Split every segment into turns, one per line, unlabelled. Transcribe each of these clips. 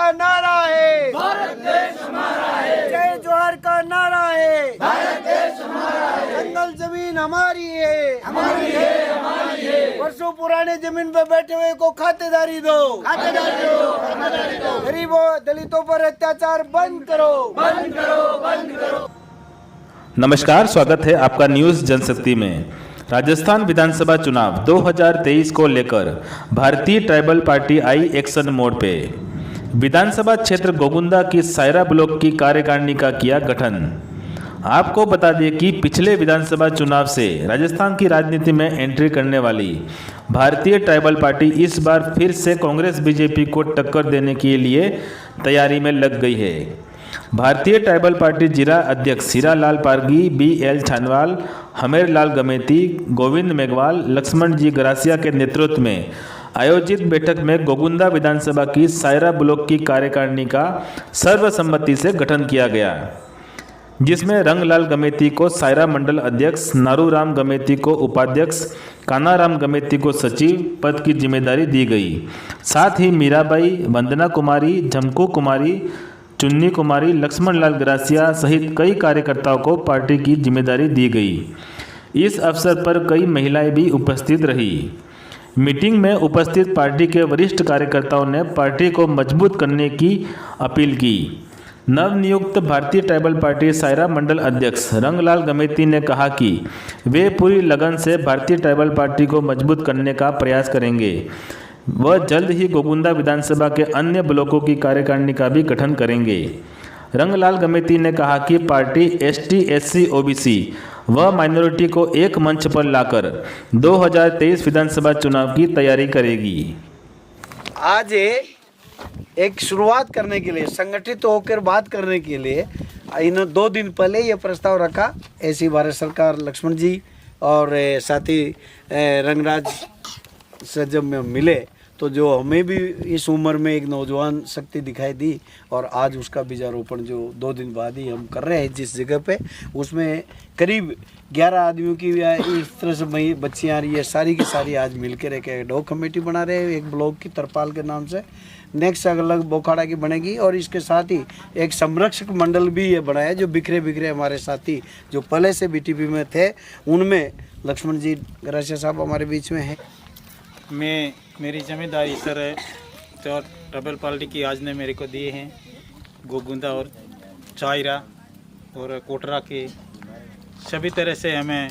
का नारा है,
भारत देश हमारा है,
जय जोहर का नारा है,
भारत देश हमारा है,
जंगल जमीन हमारी है,
हमारी है, हमारी है,
वर्षों पुराने जमीन पे बैठे हुए को खातेदारी दो,
खातेदारी दो, खातेदारी दो,
गरीबों दलितों पर अत्याचार बंद करो,
बंद करो, बंद करो।
नमस्कार, स्वागत है आपका न्यूज़ जनशक्ति में। राजस्थान विधानसभा चुनाव 2023 को लेकर भारतीय ट्राइबल पार्टी आई एक्शन मोड पे। विधानसभा क्षेत्र गोगुंदा की सायरा ब्लॉक की कार्यकारिणी का किया गठन। आपको बता दें कि पिछले विधानसभा चुनाव से राजस्थान की राजनीति में एंट्री करने वाली भारतीय ट्राइबल पार्टी इस बार फिर से कांग्रेस बीजेपी को टक्कर देने के लिए तैयारी में लग गई है। भारतीय ट्राइबल पार्टी जिला अध्यक्ष हीरालाल पारगी, BL छानवाल, हमेरलाल गमेती, गोविंद मेघवाल, लक्ष्मण जी गरासिया के नेतृत्व में आयोजित बैठक में गोगुंदा विधानसभा की सायरा ब्लॉक की कार्यकारिणी का सर्वसम्मति से गठन किया गया, जिसमें रंगलाल गमेती को सायरा मंडल अध्यक्ष, नारूराम गमेती को उपाध्यक्ष, कानाराम गमेती को सचिव पद की जिम्मेदारी दी गई। साथ ही मीराबाई, वंदना कुमारी, झमकू कुमारी, चुन्नी कुमारी, लक्ष्मण लाल गरासिया सहित कई कार्यकर्ताओं को पार्टी की जिम्मेदारी दी गई। इस अवसर पर कई महिलाएं भी उपस्थित रही। मीटिंग में उपस्थित पार्टी के वरिष्ठ कार्यकर्ताओं ने पार्टी को मजबूत करने की अपील की। नवनियुक्त भारतीय ट्राइबल पार्टी सायरा मंडल अध्यक्ष रंगलाल गमेती ने कहा कि वे पूरी लगन से भारतीय ट्राइबल पार्टी को मजबूत करने का प्रयास करेंगे। वह जल्द ही गोगुंदा विधानसभा के अन्य ब्लॉकों की कार्यकारिणी का भी गठन करेंगे। रंगलाल गमेती ने कहा कि पार्टी ST, SC, OBC व माइनॉरिटी को एक मंच पर लाकर 2023 विधानसभा चुनाव की तैयारी करेगी।
आज एक शुरुआत करने के लिए, संगठित होकर बात करने के लिए इन 2 दिन पहले ये प्रस्ताव रखा। ऐसी भारत सरकार लक्ष्मण जी और साथी रंगराज से जब में मिले तो जो हमें भी इस उम्र में एक नौजवान शक्ति दिखाई दी, और आज उसका बीजारोपण जो 2 दिन बाद ही हम कर रहे हैं जिस जगह पे, उसमें करीब 11 आदमियों की इस तरह से बच्चियाँ आ रही है, सारी की सारी आज मिलकर एक एडहॉक कमेटी बना रहे हैं एक ब्लॉक की, तरपाल के नाम से। नेक्स्ट अलग बोखाड़ा की बनेगी, और इसके साथ ही एक संरक्षक मंडल भी ये बनाया जो बिखरे बिखरे हमारे साथी जो पहले से BTP में थे, उनमें लक्ष्मण जी गरासिया साहब हमारे बीच में है।
मेरी जिम्मेदारी सर है तो ट्राइबल पार्टी की आज ने मेरे को दिए हैं गोगुंदा और चायरा और कोटरा के सभी तरह से हमें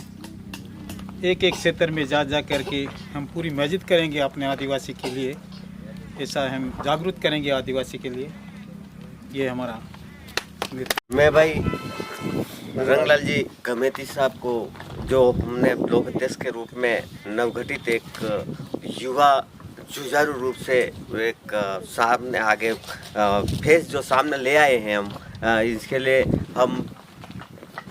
एक एक क्षेत्र में जा करके हम पूरी मस्जिद करेंगे अपने आदिवासी के लिए, ऐसा हम जागरूक करेंगे आदिवासी के लिए। ये हमारा
मैं भाई रंगलाल जी गमेती साहब को, जो हमने ब्लॉक अध्यक्ष के रूप में नवगठित एक युवा जुझारू रूप से एक सामने आगे फेस जो सामने ले आए हैं हम, इसके लिए हम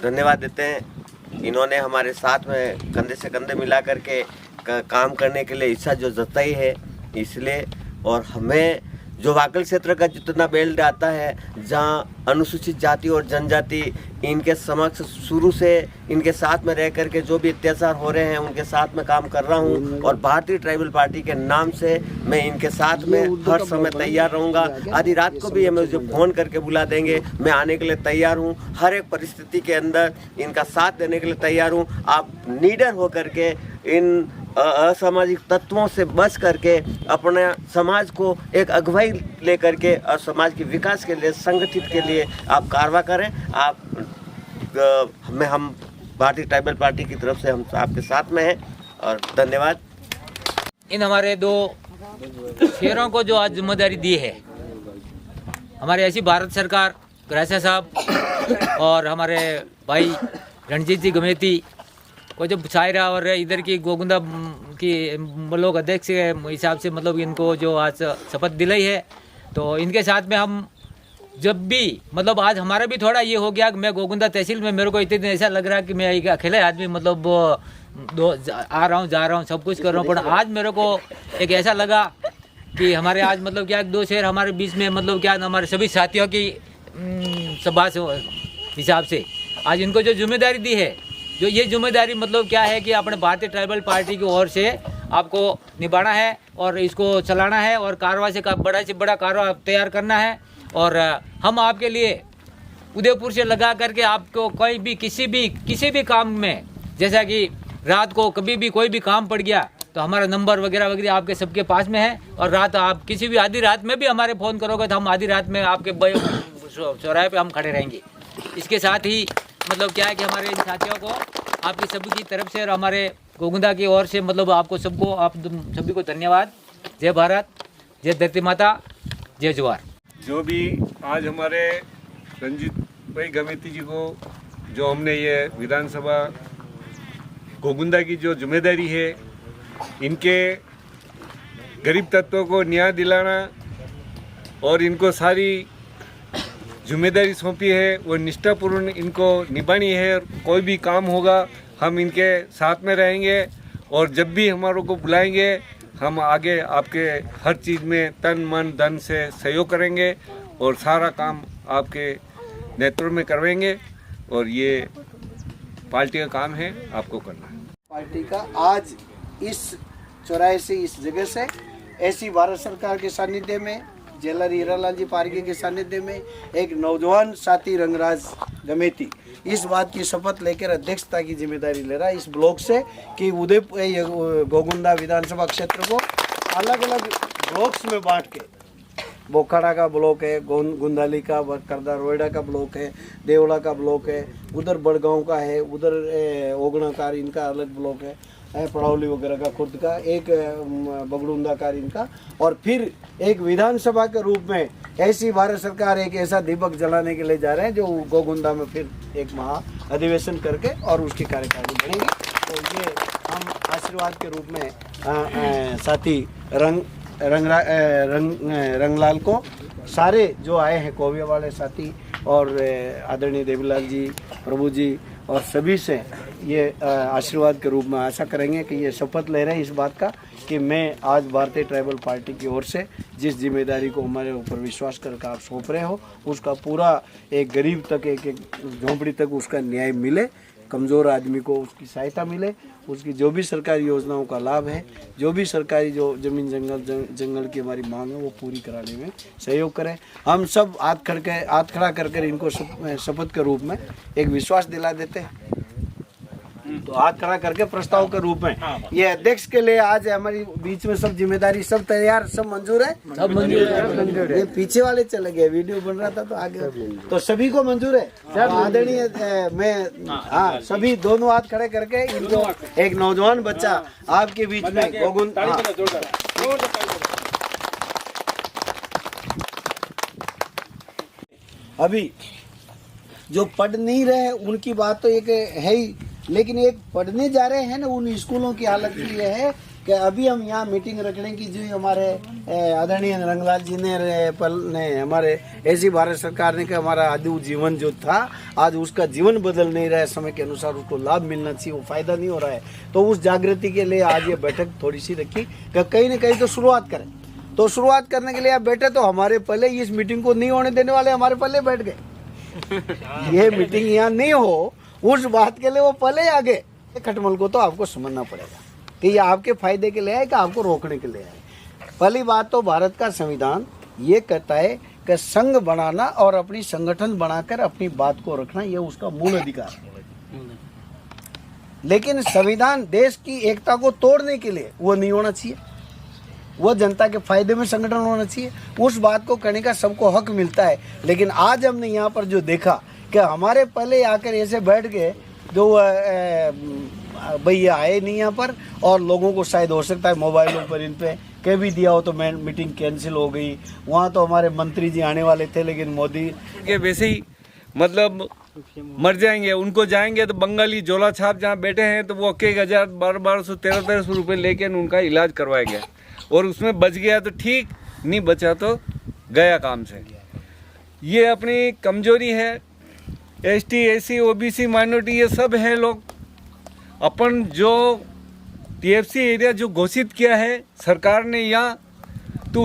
धन्यवाद देते हैं। इन्होंने हमारे साथ में कंधे से कंधे मिला करके काम करने के लिए इच्छा जो जताई है, इसलिए। और हमें जो वाकल क्षेत्र का जितना बेल्ट आता है, जहाँ अनुसूचित जाति और जनजाति इनके समक्ष शुरू से इनके साथ में रह करके जो भी अत्याचार हो रहे हैं उनके साथ में काम कर रहा हूँ, और भारतीय ट्राइबल पार्टी के नाम से मैं इनके साथ में हर समय तैयार रहूँगा। आधी रात को भी मुझे फ़ोन करके बुला देंगे, मैं आने के लिए तैयार हूँ। हर एक परिस्थिति के अंदर इनका साथ देने के लिए तैयार हूँ। आप निडर होकर के इन असामाजिक तत्वों से बच करके अपने समाज को एक अगुवाई लेकर के और समाज के विकास के लिए, संगठित के लिए आप कार्रवाई करें। आप हम भारतीय ट्राइबल पार्टी की तरफ से हम आपके साथ में हैं, और धन्यवाद।
इन हमारे 2 शेरों को जो आज जिम्मेदारी दी है, हमारे ऐसी भारत सरकार गरासिया साहब और हमारे भाई रणजीत जी गमेती को जो सायरा और इधर की गोगुंदा की ब्लॉक अध्यक्ष के हिसाब से मतलब इनको जो आज शपथ दिलाई है, तो इनके साथ में हम जब भी मतलब आज हमारा भी थोड़ा ये हो गया कि मैं गोगुंदा तहसील में मेरे को इतने दिन ऐसा लग रहा है कि मैं एक अकेले आदमी मतलब आ रहा हूँ जा रहा हूँ सब कुछ कर रहा हूँ, पर आज मेरे को एक ऐसा लगा कि हमारे आज मतलब क्या 2 शहर हमारे बीच में मतलब क्या हमारे सभी साथियों की सभा से हिसाब से आज इनको जो जिम्मेदारी दी है, जो ये जिम्मेदारी मतलब क्या है कि अपने भारतीय ट्राइबल पार्टी की ओर से आपको निभाना है। और इसको चलाना है और कार्रवाई से बड़ा कार्रवाई तैयार करना है। और हम आपके लिए उदयपुर से लगा करके आपको कोई भी किसी भी काम में, जैसा कि रात को कभी भी कोई भी काम पड़ गया तो हमारा नंबर वगैरह आपके सबके पास में है। और रात आप किसी भी आधी रात में भी हमारे फ़ोन करोगे तो हम आधी रात में आपके चौराहे पे हम खड़े रहेंगे। इसके साथ ही मतलब क्या है कि हमारे इन साथियों को आपकी सभी की तरफ से और हमारे गोगुंदा की ओर से मतलब आपको सबको, आप सभी को धन्यवाद। जय भारत, जय धरती माता, जय जवाहर।
जो भी आज हमारे रंजीत भाई गमेती जी को जो हमने ये विधानसभा गोगुंदा की जो जिम्मेदारी है, इनके गरीब तत्वों को न्याय दिलाना और इनको सारी जिम्मेदारी सौंपी है, वो निष्ठापूर्ण इनको निभानी है। और कोई भी काम होगा हम इनके साथ में रहेंगे और जब भी हमारों को बुलाएंगे हम आगे आपके हर चीज़ में तन मन धन से सहयोग करेंगे और सारा काम आपके नेतृत्व में करवाएंगे। और ये पार्टी का काम है, आपको करना है।
पार्टी का आज इस चौराहे से, इस जगह से ऐसी भारत सरकार के सानिध्य में, जेलर हीरालाल जी पारगे के सानिध्य में एक नौजवान साथी रंगराज गमेती इस बात की शपथ लेकर अध्यक्षता की जिम्मेदारी ले रहा है इस ब्लॉक से कि उदयपुर गोगुंदा विधानसभा क्षेत्र को अलग अलग ब्लॉक्स में बांट के, बोखाड़ा का ब्लॉक है, गुंदाली का, करदा रोयडा का ब्लॉक है, देवड़ा का ब्लॉक है, उधर बड़गांव का है, उधर ओगनाकार इनका अलग ब्लॉक है, पड़ौली वगैरह का खुद का, एक बगड़ुंदाकार इनका, और फिर एक विधानसभा के रूप में ऐसी भारत सरकार एक ऐसा दीपक जलाने के लिए जा रहे हैं जो गोगुंदा में फिर एक महा अधिवेशन करके और उसकी कार्यकारिणी बनेगी। तो ये हम आशीर्वाद के रूप में साथी रंगलाल को, सारे जो आए हैं कोविया वाले साथी और आदरणीय देवीलाल जी, प्रभु जी और सभी से ये आशीर्वाद के रूप में आशा करेंगे कि ये शपथ ले रहे हैं इस बात का कि मैं आज भारतीय ट्राइबल पार्टी की ओर से जिस जिम्मेदारी को हमारे ऊपर विश्वास करके आप सौंप रहे हो उसका पूरा एक गरीब तक, एक झोंपड़ी तक उसका न्याय मिले, कमज़ोर आदमी को उसकी सहायता मिले, उसकी जो भी सरकारी योजनाओं का लाभ है, जो भी सरकारी जो ज़मीन जंगल की हमारी मांग है वो पूरी कराने में सहयोग करें। हम सब हाथ खड़ा कर इनको शपथ के रूप में एक विश्वास दिला देते हैं। तो हाथ खड़ा करके प्रस्ताव के रूप में ये अध्यक्ष के लिए आज हमारी बीच में सब जिम्मेदारी, सब तैयार, सब मंजूर है, सब मंजूर है। ये पीछे वाले चले गए, वीडियो बन रहा था तो आगे, तो सभी को मंजूर है। आदरणीय मैं हाँ सभी दोनों हाथ खड़े करके इनको एक नौजवान बच्चा आपके बीच में गोगुन अभी जो पढ़ नहीं रहे उनकी बात तो एक है ही, लेकिन एक पढ़ने जा रहे हैं ना उन स्कूलों की हालत ये है कि अभी हम यहाँ मीटिंग रखने की जो हमारे आदरणीय रंगलाल जी ने हमारे ऐसी भारत सरकार ने कि हमारा आदि जीवन जो था आज उसका जीवन बदल नहीं रहा है, समय के अनुसार उसको लाभ मिलना चाहिए, वो फायदा नहीं हो रहा है। तो उस जागृति के लिए आज ये बैठक थोड़ी सी रखी कि कहीं न कहीं तो शुरुआत करें। तो शुरुआत करने के लिए आप बैठे, तो हमारे पहले इस मीटिंग को नहीं होने देने वाले हमारे पहले बैठ गए। ये मीटिंग यहाँ नहीं हो उस बात के लिए वो पहले आगे। खटमल को तो आपको समझना पड़ेगा कि ये आपके फायदे के लिए है कि आपको रोकने के लिए है। पहली बात तो भारत का संविधान ये कहता है कि संघ बनाना और अपनी संगठन बनाकर अपनी बात को रखना ये उसका मूल अधिकार है। लेकिन संविधान देश की एकता को तोड़ने के लिए वो नहीं होना चाहिए, वो जनता के फायदे में संगठन होना चाहिए। उस बात को करने का सबको हक मिलता है। लेकिन आज हमने यहाँ पर जो देखा कि हमारे पहले आकर ऐसे बैठ गए जो भैया आए नहीं यहाँ पर, और लोगों को शायद हो सकता है मोबाइलों पर इन पे कह भी दिया हो तो मैं मीटिंग कैंसिल हो गई। वहाँ तो हमारे मंत्री जी आने वाले थे लेकिन मोदी
के वैसे ही मतलब मर जाएंगे, उनको जाएंगे तो बंगाली झोला छाप जहाँ बैठे हैं तो वो 1,000 1200 1300 रुपये लेके उनका इलाज करवाया गया और उसमें बच गया तो ठीक, नहीं बचा तो गया काम से। ये अपनी कमजोरी है। ST SC OBC माइनॉरिटी ये सब हैं लोग। अपन जो TFC एरिया जो घोषित किया है सरकार ने यहाँ, तो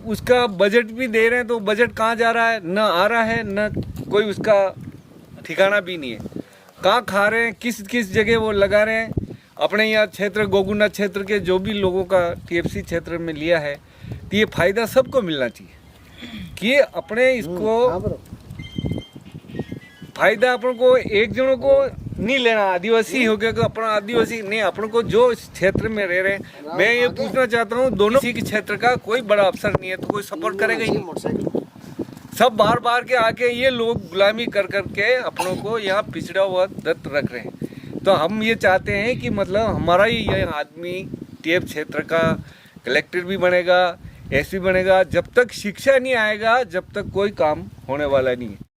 उसका बजट भी दे रहे हैं, तो बजट कहाँ जा रहा है, न आ रहा है, न कोई उसका ठिकाना भी नहीं है। कहाँ खा रहे हैं, किस किस जगह वो लगा रहे हैं। अपने यहाँ क्षेत्र गोगुंडा क्षेत्र के जो भी लोगों का टीएफसी क्षेत्र में लिया है, तो ये फायदा सबको मिलना चाहिए कि अपने इसको फायदा अपन को एक जनों को नहीं लेना, आदिवासी हो गया अपना आदिवासी नहीं, अपन को जो इस क्षेत्र में रह रहे हैं। मैं ये पूछना चाहता हूँ, दोनों किसी के क्षेत्र का कोई बड़ा अफसर नहीं है तो कोई सपोर्ट करेगा ही। सब बार बार के आके ये लोग गुलामी कर करके अपनों को यहाँ पिछड़ा हुआ दत्त रख रहे हैं। तो हम ये चाहते हैं कि मतलब हमारा ही ये आदमी टीएफ क्षेत्र का कलेक्टर भी बनेगा, एसपी बनेगा। जब तक शिक्षा नहीं आएगा, जब तक कोई काम होने वाला नहीं है।